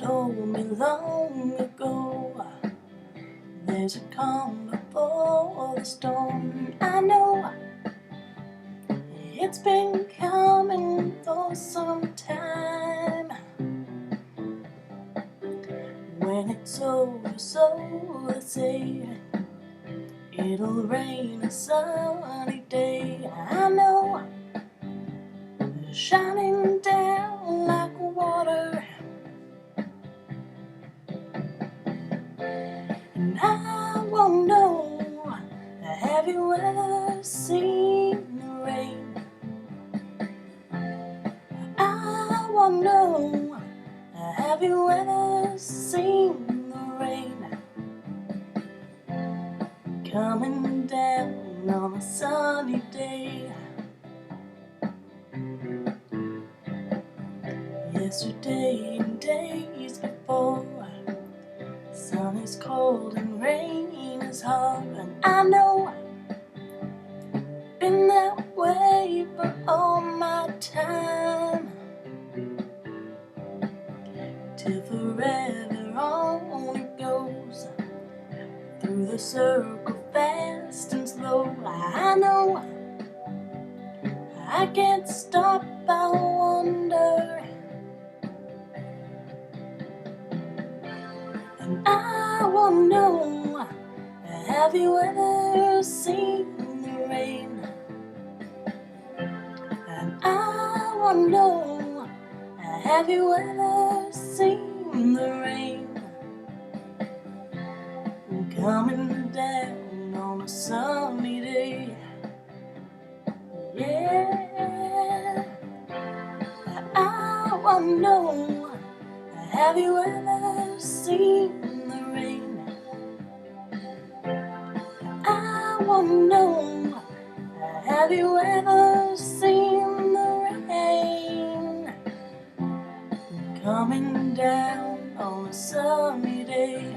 told me long ago, there's a calm before the storm. I know it's been coming for some time. When it's over, so they say, it'll rain a sunny day. I know, shining down like water. And I won't know, have you ever seen the rain? I won't know, have you ever seen the rain? Coming down on a sunny day. Yesterday and days before, sun is cold and rain is hard. And I know, been that way for all my time. Till forever on it goes, through the circle fast and slow. I know, I can't stop, I wonder. And I won't know, have you ever seen the rain? And I won't know, have you ever seen the rain? Coming down on a sunny day. Yeah, I won't know, have you ever seen the rain? I won't know, have you ever seen the rain? Coming down on a sunny day.